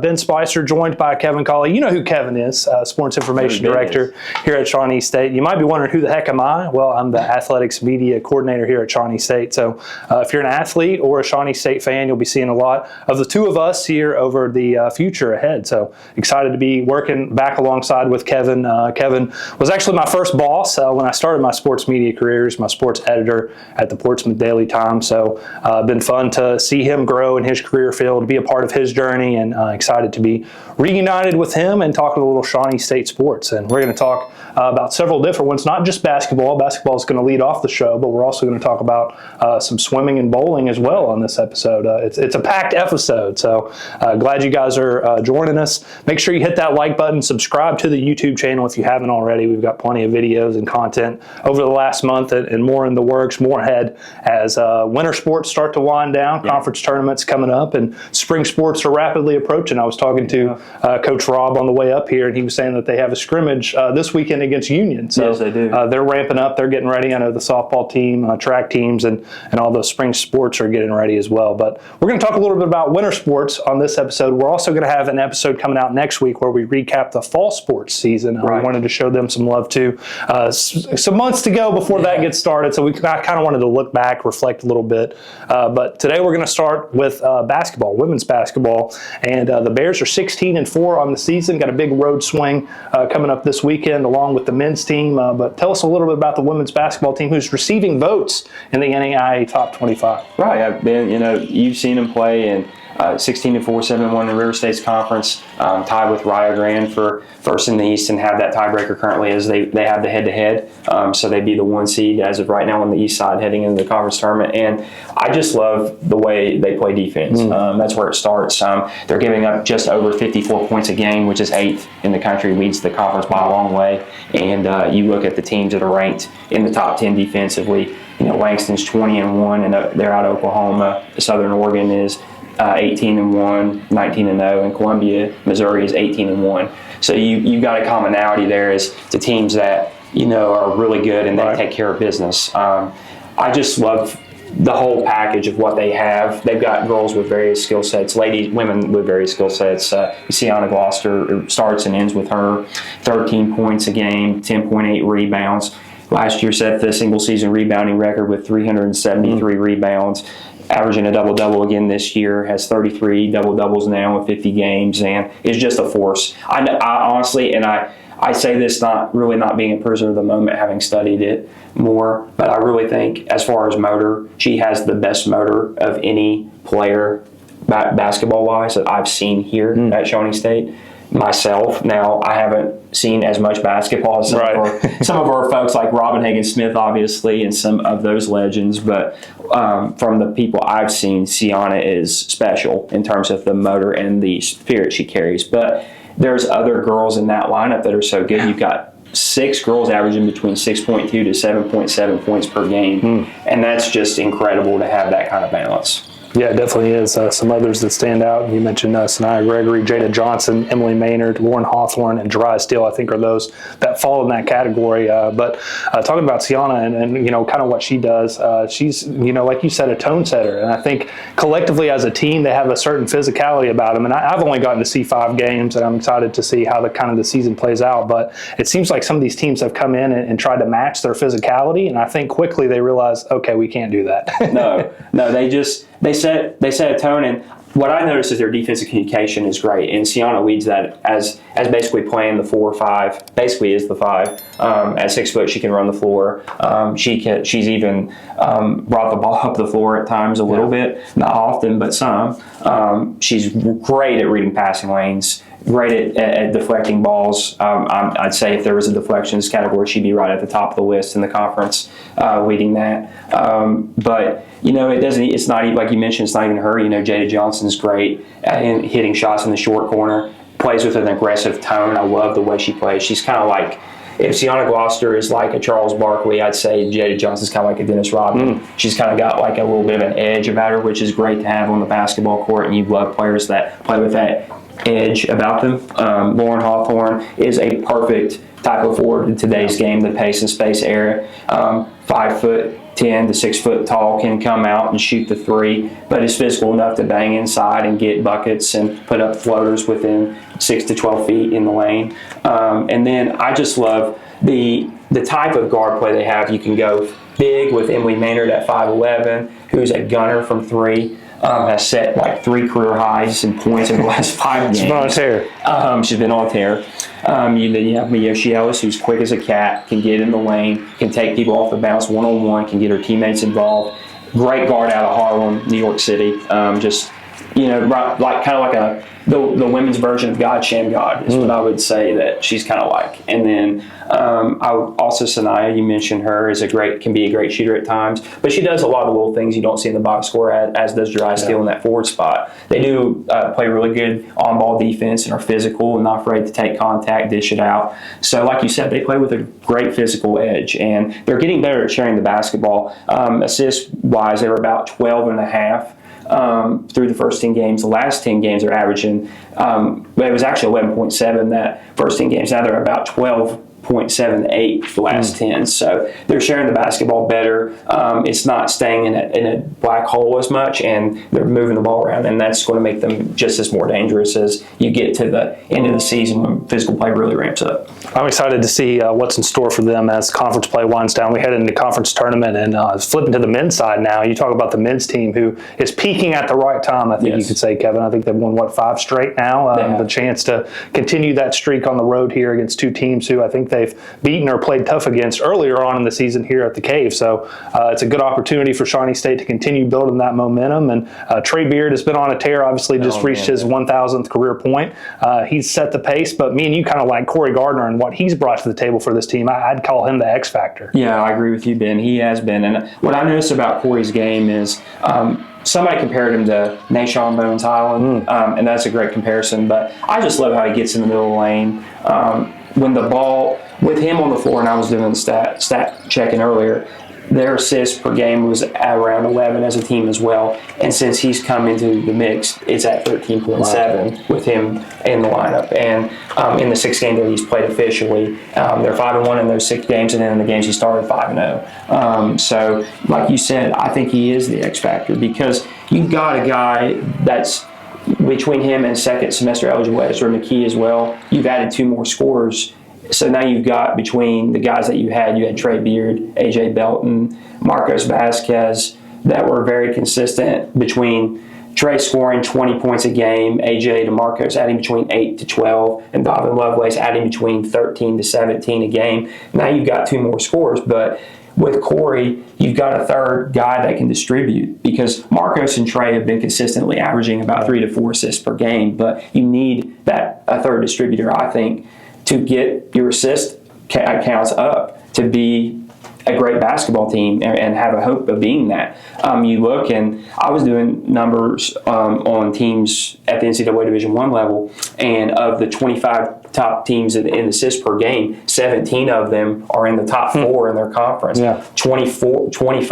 Ben Spicer, joined by Kevin Colley. You know who Kevin is, Sports Information Director here at Shawnee State. You might be wondering, who the heck am I? Well, I'm the Athletics Media Coordinator here at Shawnee State. So if you're an athlete or a Shawnee State fan, you'll be seeing a lot of the two of us here over the future ahead. So excited to be working back alongside with Kevin. Kevin was actually my first boss when I started my sports media career. He's my sports editor at the Portsmouth Daily Times. So been fun to see him grow in his career field, to be a part of his journey, and excited to be reunited with him and talking a little Shawnee State sports. And we're going to talk about several different ones, not just basketball. Basketball is going to lead off the show, but we're also going to talk about some swimming and bowling as well on this episode. It's a packed episode, so glad you guys are joining us. Make sure you hit that like button, subscribe to the YouTube channel if you haven't already. We've got plenty of videos and content over the last month and more in the works, more ahead as winter sports start to wind down, conference tournaments coming up, and spring sports are rapidly approaching. I was talking to Coach Rob on the way up here, and he was saying that they have a scrimmage this weekend against Union. So yes, they do. They're ramping up. They're getting ready. I know the softball team, track teams, and all those spring sports are getting ready as well. But we're going to talk a little bit about winter sports on this episode. We're also going to have an episode coming out next week where we recap the fall sports season. We wanted to show them some love too. Some months to go before that gets started, so I kind of wanted to look back, reflect a little bit. But today we're going to start with basketball, women's basketball, and the Bears are 16-4 on the season. Got a big road swing coming up this weekend along with the men's team. But tell us a little bit about the women's basketball team, who's receiving votes in the NAIA Top 25. Right, Ben, you've seen them play in 16-4, 7-1 in the River States Conference, tied with Rio Grande for first in the East, and have that tiebreaker currently as they have the head-to-head. So they'd be the 1 seed as of right now on the East side heading into the conference tournament. And I just love the way they play defense. That's where it starts. They're giving up just over 54 points a game, which is 8th in the country, leads the conference by a long way. And you look at the teams that are ranked in the top 10 defensively. Langston's 20-1, and they're out of Oklahoma. Southern Oregon is 18-1, 19-0, and Columbia, Missouri is 18-1. So you got a commonality there as to teams that are really good and they take care of business. I just love the whole package of what they have. They've got girls with various skill sets, women with various skill sets. Sienna Gloucester starts and ends with her 13 points a game, 10.8 rebounds. Last year set the single season rebounding record with 373 rebounds. Averaging a double-double again this year, has 33 double-doubles now in 50 games, and is just a force. I honestly, and I say this not being a prisoner of the moment, having studied it more, but I really think as far as motor, she has the best motor of any player basketball-wise that I've seen here at Shawnee State. Myself, now I haven't seen as much basketball as some of our folks like Robin Hagan-Smith, obviously, and some of those legends, but from the people I've seen, Sienna is special in terms of the motor and the spirit she carries. But there's other girls in that lineup that are so good. You've got 6 girls averaging between 6.2 to 7.7 points per game, and that's just incredible to have that kind of balance. Yeah, it definitely is. Some others that stand out. You mentioned Sanaya Gregory, Jada Johnson, Emily Maynard, Lauren Hawthorne, and Jariah Steele, I think, are those that fall in that category. But talking about Sienna and kind of what she does, she's, like you said, a tone setter. And I think collectively as a team, they have a certain physicality about them. And I've only gotten to see 5 games, and I'm excited to see how the season plays out. But it seems like some of these teams have come in and tried to match their physicality. And I think quickly they realize, okay, we can't do that. No, they set a tone, and what I noticed is their defensive communication is great, and Sienna leads that as basically playing the 4 or 5, basically is the 5. At 6 foot, she can run the floor. She's even brought the ball up the floor at times a little bit, not often, but some. She's great at reading passing lanes. Great at deflecting balls. I'd say if there was a deflections category, she'd be right at the top of the list in the conference, leading that. But it's not even, like you mentioned, it's not even her. Jada Johnson's great at hitting shots in the short corner. Plays with an aggressive tone. I love the way she plays. She's kind of like, if Sienna Gloucester is like a Charles Barkley, I'd say Jada Johnson's kind of like a Dennis Rodman. She's kind of got like a little bit of an edge about her, which is great to have on the basketball court. And you love players that play with that edge about them. Lauren Hawthorne is a perfect type of forward in today's game, the pace and space era. 5'10" to 6 foot tall, can come out and shoot the three, but is physical enough to bang inside and get buckets and put up floaters within 6 to 12 feet in the lane. And then I just love the type of guard play they have. You can go big with Emily Maynard at 5'11", who's a gunner from three. Has set like 3 career highs in points in the last 5 games. She's been on a tear. She's been on a tear. You have Miyoshi Ellis, who's quick as a cat, can get in the lane, can take people off the bounce one-on-one, can get her teammates involved. Great guard out of Harlem, New York City. Just, like kind of like the women's version of God, Sham God, is what I would say that she's kind of like. And then I would also, Sanaya, you mentioned her, can be a great shooter at times, but she does a lot of little things you don't see in the box score, as does Drysdale in that forward spot. They do play really good on-ball defense and are physical and not afraid to take contact, dish it out. So like you said, they play with a great physical edge, and they're getting better at sharing the basketball. Assist-wise, they were about 12.5. Through the first 10 games. The last 10 games are averaging, it was actually 11.7 that first 10 games. Now they're about 12.78 the last 10. So they're sharing the basketball better. It's not staying in a black hole as much, and they're moving the ball around, and that's going to make them just as more dangerous as you get to the end of the season when physical play really ramps up. I'm excited to see what's in store for them as conference play winds down. We head into the conference tournament, and flipping to the men's side now. You talk about the men's team who is peaking at the right time, I think you could say, Kevin. I think they've won, 5 straight now? The chance to continue that streak on the road here against 2 teams who I think they've beaten or played tough against earlier on in the season here at the Cave. So it's a good opportunity for Shawnee State to continue building that momentum. And Trey Beard has been on a tear, obviously just reached his 1,000th career point. He's set the pace, but me and you kind of like Corey Gardner and what he's brought to the table for this team. I'd call him the X factor. Yeah, I agree with you, Ben. He has been. And what I noticed about Corey's game is somebody compared him to Nashawn Bones Highland, and that's a great comparison. But I just love how he gets in the middle of the lane. When the ball, with him on the floor, and I was doing stat checking earlier, their assists per game was at around 11 as a team as well. And since he's come into the mix, it's at 13.7 with him in the lineup. And in the 6 games that he's played officially, they're 5-1 in those 6 games, and then in the games he started 5-0. So, like you said, I think he is the X factor because you've got a guy that's between him and second semester eligible Ezra McKee as well. You've added 2 more scorers. So now you've got, between the guys that you had Trey Beard, AJ Belton, Marcos Vasquez, that were very consistent, between Trey scoring 20 points a game, AJ to Marcos adding between 8 to 12, and Donovan Lovelace adding between 13 to 17 a game. Now you've got 2 more scorers, but with Corey, you've got a third guy that can distribute, because Marcos and Trey have been consistently averaging about 3 to 4 assists per game, but you need a third distributor, I think, to get your assist counts up to be a great basketball team and have a hope of being that. You look, and I was doing numbers on teams at the NCAA Division I level, and of the 25 top teams in assists per game, 17 of them are in the top 4 in their conference. 25,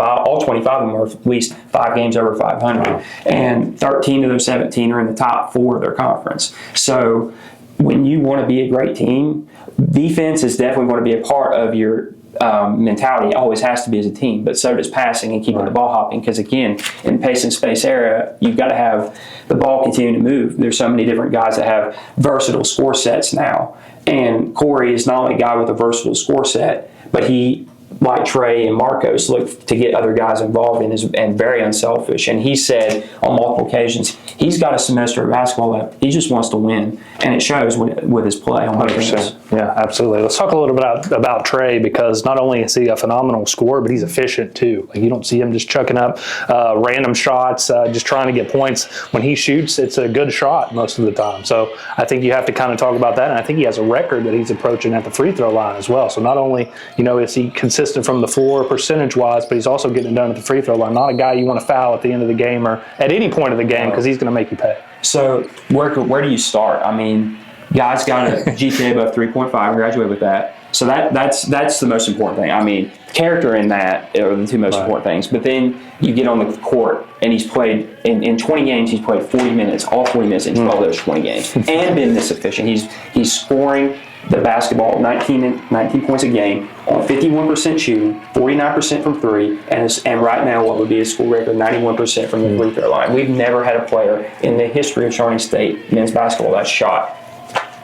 all 25 of them are at least 5 games over 500, and 13 of those 17 are in the top 4 of their conference. So when you want to be a great team, defense is definitely going to be a part of your mentality. It always has to be as a team, but so does passing and keeping the ball hopping, because again, in pace and space era, you've got to have the ball continue to move. There's so many different guys that have versatile score sets now, and Corey is not only a guy with a versatile score set, but he, like Trey and Marcos, look to get other guys involved and very unselfish. And he said on multiple occasions, he's got a semester of basketball left. He just wants to win, and it shows with his play on 100%. Yeah, absolutely. Let's talk a little bit about Trey, because not only is he a phenomenal scorer, but he's efficient too. Like, you don't see him just chucking up random shots, just trying to get points. When he shoots, it's a good shot most of the time. So I think you have to kind of talk about that. And I think he has a record that he's approaching at the free throw line as well. So not only, is he consistent from the floor percentage-wise, but he's also getting it done at the free throw line. Not a guy you want to foul at the end of the game or at any point of the game, because he's going to make you pay. So where do you start? I mean, guy's got a GPA above 3.5, graduated with that. So that's the most important thing. I mean, character in that are the two most important things. But then you get on the court, and he's played in 20 games. He's played 40 minutes, all 40 minutes in 12 of those 20 games, and been this efficient. He's scoring the basketball 19 points a game on 51% shooting, 49% from three, and right now what would be a school record 91% from the free throw line. We've never had a player in the history of Shawnee State men's basketball that shot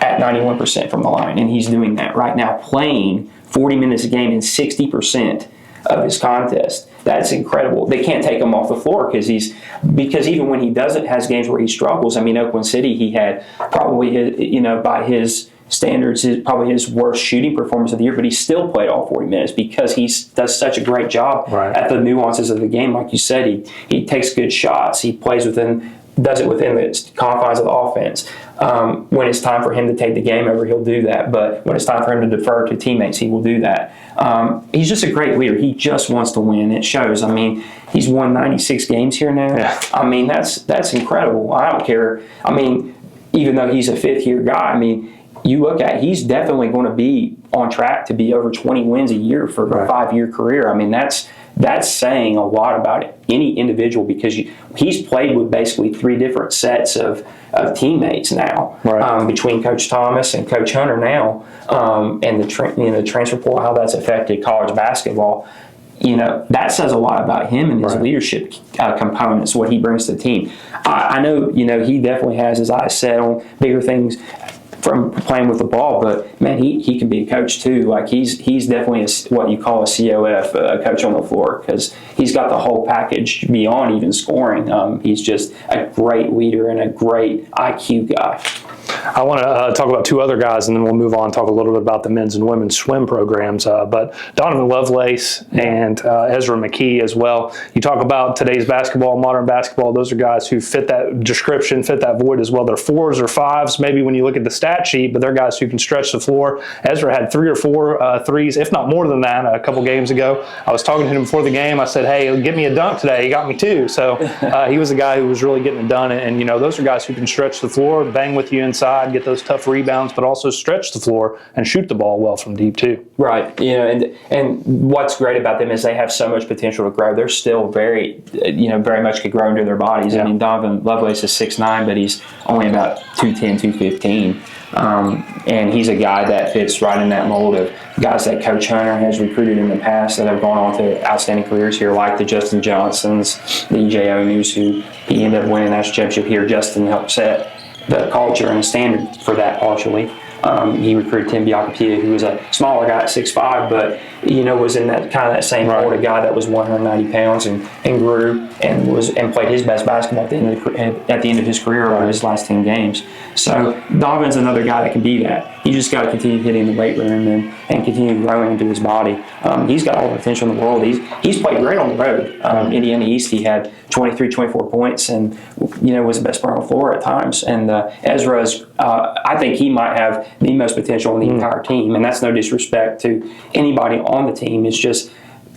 at 91% from the line, and he's doing that right now, playing 40 minutes a game in 60% of his contest. That's incredible. They can't take him off the floor because even when he doesn't has games where he struggles. I mean, Oakland City, he had probably by his standards, probably his worst shooting performance of the year, but he still played all 40 minutes because he does such a great job at the nuances of the game. Like you said, he takes good shots. He does it within the confines of the offense. When it's time for him to take the game over, he'll do that. But when it's time for him to defer to teammates, he will do that. He's just a great leader. He just wants to win. It shows. I mean, he's won 96 games here now. Yeah. I mean, that's incredible. I don't care. I mean, even though he's a fifth-year guy, I mean, you look at, he's definitely going to be on track to be over 20 wins a year for a 5-year career. I mean, that's saying a lot about any individual because he's played with basically 3 different sets of teammates now, between Coach Thomas and Coach Hunter now, and the transfer portal, how that's affected college basketball. You know, that says a lot about him and his leadership components, what he brings to the team. I know, he definitely has his eyes set on bigger things from playing with the ball, but man, he can be a coach too. Like he's definitely what you call a COF, a coach on the floor, because he's got the whole package beyond even scoring. He's just a great leader and a great IQ guy. I want to talk about 2 other guys, and then we'll move on and talk a little bit about the men's and women's swim programs. But Donovan Lovelace and Ezra McKee as well. You talk about today's basketball, modern basketball. Those are guys who fit that description, fit that void as well. They're 4s or 5s, maybe when you look at the stat sheet, but they're guys who can stretch the floor. Ezra had 3 or 4 threes, if not more than that, a couple games ago. I was talking to him before the game. I said, hey, get me a dunk today. He got me 2. So he was a guy who was really getting it done. And those are guys who can stretch the floor, bang with you inside, get those tough rebounds, but also stretch the floor and shoot the ball well from deep too. Right. And what's great about them is they have so much potential to grow. They're still very much could grow into their bodies. Yeah. I mean, Donovan Lovelace is 6'9", but he's only about 210, 215. And he's a guy that fits right in that mold of guys that Coach Hunter has recruited in the past that have gone on to outstanding careers here, like the Justin Johnsons, the E.J. Onus, who he ended up winning the national championship here. Justin helped set the culture and the standard for that partially. He recruited Tim Biacapia, who was a smaller guy at 6'5", but was in that kind of that same mold of guy that was 190 pounds and grew and played his best basketball at the end of his career over his last 10 games. So Donovan's another guy that can be that. You just got to continue hitting the weight room and continue growing into his body. He's got all the potential in the world. He's played great on the road. Indiana East, he had 23, 24 points and was the best player on the floor at times. And Ezra's, I think he might have the most potential in the entire team, and that's no disrespect to anybody on the team. It's just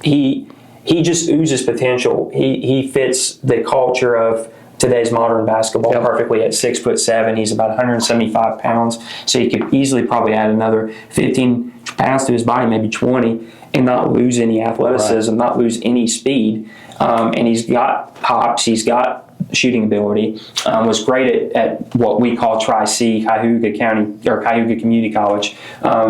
he just oozes potential. He fits the culture of today's modern basketball perfectly at 6'7". He's about 175 pounds, so he could easily probably add another 15 pounds to his body, maybe 20, and not lose any athleticism, not lose any speed. And he's got pops. He's got shooting ability. Was great at what we call Tri-C, Cuyahoga Community College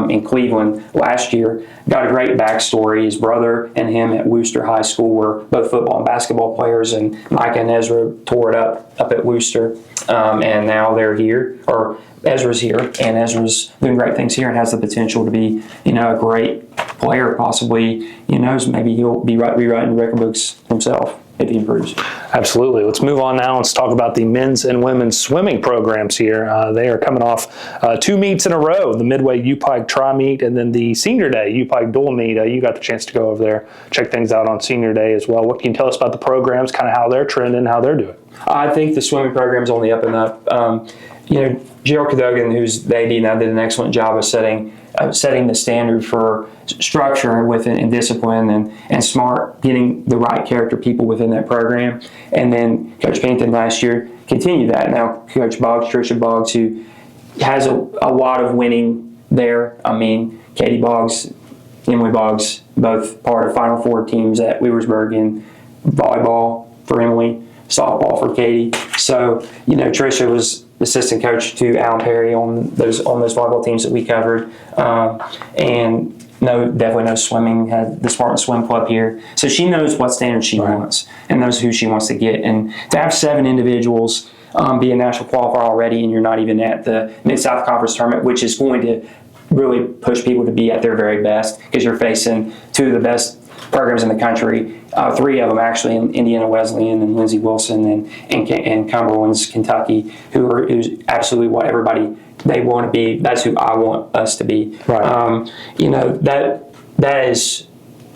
in Cleveland last year. Got a great backstory. His brother and him at Wooster High School were both football and basketball players, and Micah and Ezra tore it up at Wooster, and now they're here, or Ezra's here, and Ezra's doing great things here and has the potential to be, a great player. Possibly, maybe he'll be rewriting record books himself if he improves. Absolutely. Let's move on now. Let's talk about the men's and women's swimming programs here. They are coming off 2 meets in a row, the Midway U-Pike Tri-Meet and then the Senior Day U-Pike Dual Meet. You got the chance to go over there, check things out on Senior Day as well. What can you tell us about the programs, kind of how they're trending, how they're doing? I think the swimming program's on the up and up. Gerald Cadogan, who's the AD now, did an excellent job of setting the standard for structure and discipline and smart, getting the right character people within that program. And then Coach Pennington last year continued that. Now Coach Boggs, Tricia Boggs, who has a lot of winning there. I mean, Katie Boggs, Emily Boggs, both part of Final Four teams at Weaversburg in volleyball for Emily, softball for Katie. So, Tricia was assistant coach to Alan Perry on those volleyball teams that we covered. And definitely knows swimming, had the Spartan Swim Club here. So she knows what standard she wants and knows who she wants to get. And to have 7 individuals be a national qualifier already, and you're not even at the Mid-South Conference tournament, which is going to really push people to be at their very best, because you're facing 2 of the best programs in the country, 3 of them actually, in Indiana Wesleyan and Lindsey Wilson and Cumberland's Kentucky, who's absolutely what everybody they want to be. That's who I want us to be. Right.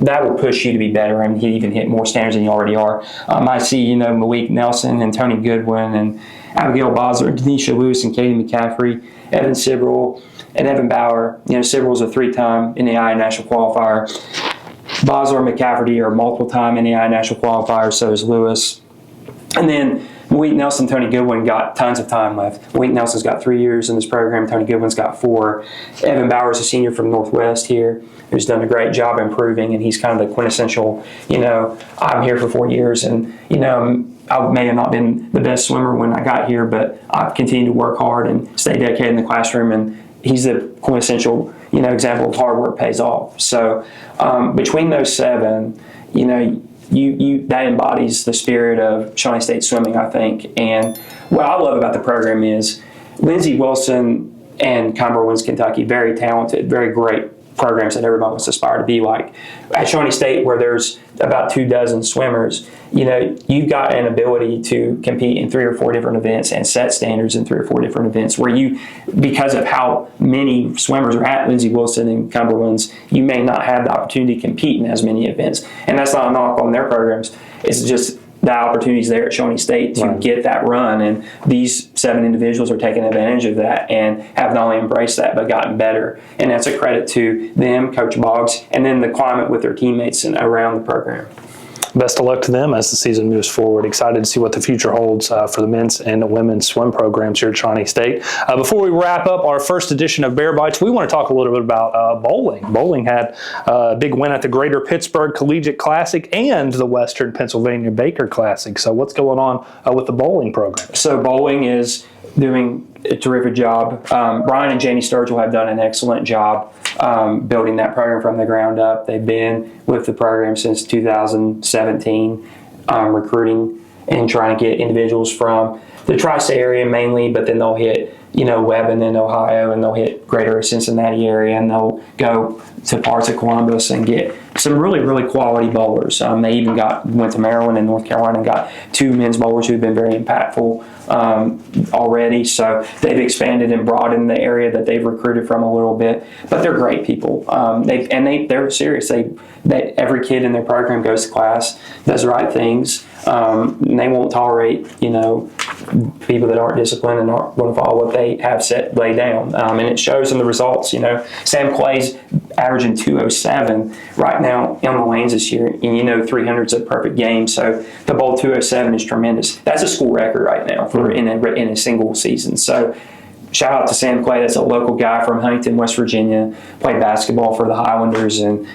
That will push you to be better and even hit more standards than you already are. I see, Malik Nelson and Tony Goodwin and Abigail Bosler, Denisha Lewis and Katie McCaffrey, Evan Sibrel and Evan Bauer. Sibrel's a 3-time NAIA national qualifier. Bosler and McCafferty are multiple-time NAIA national qualifiers, so is Lewis. And then Malik Nelson, Tony Goodwin got tons of time left. Malik Nelson's got 3 years in this program. Tony Goodwin's got 4. Evan Bauer's a senior from Northwest here, who's done a great job improving, and he's kind of the quintessential, I'm here for 4 years, and, I may have not been the best swimmer when I got here, but I've continued to work hard and stay dedicated in the classroom, and he's the quintessential, example of hard work pays off. So between those 7, that embodies the spirit of Shawnee State swimming, I think. And what I love about the program is Lindsey Wilson and Cumberland's Kentucky, very talented, very great programs that everybody wants to aspire to be like. At Shawnee State, where there's about 24 swimmers, you've got an ability to compete in 3 or 4 different events and set standards in 3 or 4 different events where because of how many swimmers are at Lindsey Wilson and Cumberland's, you may not have the opportunity to compete in as many events. And that's not a knock on their programs. It's just the opportunities there at Shawnee State to get that run, and these 7 individuals are taking advantage of that and have not only embraced that but gotten better, and that's a credit to them, Coach Boggs, and then the climate with their teammates and around the program. Best of luck to them as the season moves forward. Excited to see what the future holds for the men's and women's swim programs here at Shawnee State. Before we wrap up our first edition of Bear Bites, we want to talk a little bit about bowling. Bowling had a big win at the Greater Pittsburgh Collegiate Classic and the Western Pennsylvania Baker Classic. So what's going on with the bowling program? So bowling is doing a terrific job. Brian and Janie Sturgill have done an excellent job building that program from the ground up. They've been with the program since 2017, recruiting and trying to get individuals from the tri-state area mainly, but then they'll hit Webb in Ohio, and they'll hit greater Cincinnati area, and they'll go to parts of Columbus and get some really, really quality bowlers. They even went to Maryland and North Carolina and got 2 men's bowlers who've been very impactful already. So they've expanded and broadened the area that they've recruited from a little bit. But they're great people. They're serious. Every kid in their program goes to class, does the right things. And they won't tolerate, people that aren't disciplined and aren't going to follow what they have laid down. And it shows in the results. Sam Clay's averaging 207 right now on the lanes this year, and 300's a perfect game. So the bowl 207 is tremendous. That's a school record right now for in a single season. So shout out to Sam Clay. That's a local guy from Huntington, West Virginia. Played basketball for the Highlanders and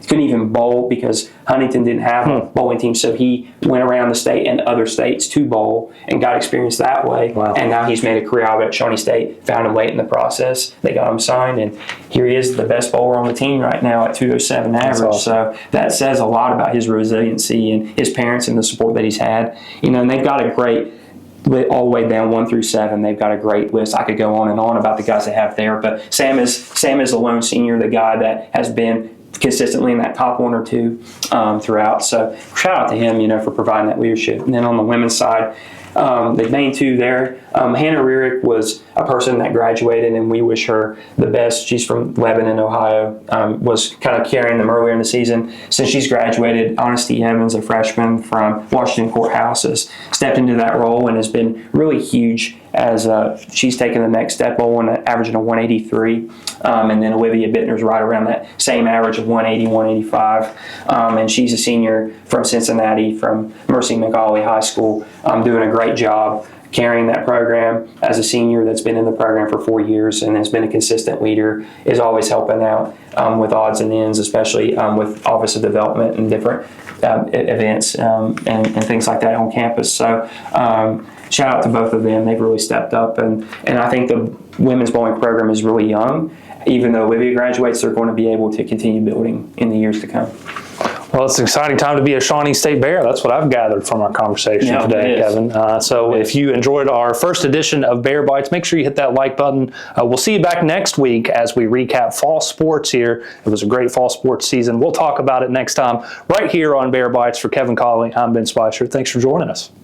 couldn't even bowl because Huntington didn't have a bowling team. So he went around the state and other states to bowl and got experience that way. Wow. And now he's made a career out of it at Shawnee State. Found him late in the process. They got him signed, and here he is, the best bowler on the team right now at 207 average. Awesome. So that says a lot about his resiliency and his parents and the support that he's had. And they've got a great, all the way down 1 through 7, they've got a great list. I could go on and on about the guys they have there, but Sam is a lone senior, the guy that has been consistently in that top 1 or 2 throughout. So shout out to him, for providing that leadership. And then on the women's side, the main 2 there, Hannah Rearick was a person that graduated, and we wish her the best. She's from Lebanon, Ohio, was kind of carrying them earlier in the season. Since she's graduated, Honesty Evans, a freshman from Washington Courthouse, has stepped into that role and has been really huge as she's taken the next step, averaging a 183. And then Olivia Bittner's right around that same average of 180, 185. And she's a senior from Cincinnati, from Mercy McAuley High School, doing a great job. carrying that program as a senior that's been in the program for 4 years and has been a consistent leader, is always helping out with odds and ends, especially with Office of Development and different events and things like that on campus. So shout out to both of them. They've really stepped up. And I think the women's bowling program is really young. Even though Olivia graduates, they're going to be able to continue building in the years to come. Well, it's an exciting time to be a Shawnee State Bear. That's what I've gathered from our conversation today, Kevin. So if you enjoyed our first edition of Bear Bites, make sure you hit that like button. We'll see you back next week as we recap fall sports here. It was a great fall sports season. We'll talk about it next time right here on Bear Bites. For Kevin Colley, I'm Ben Spicer. Thanks for joining us.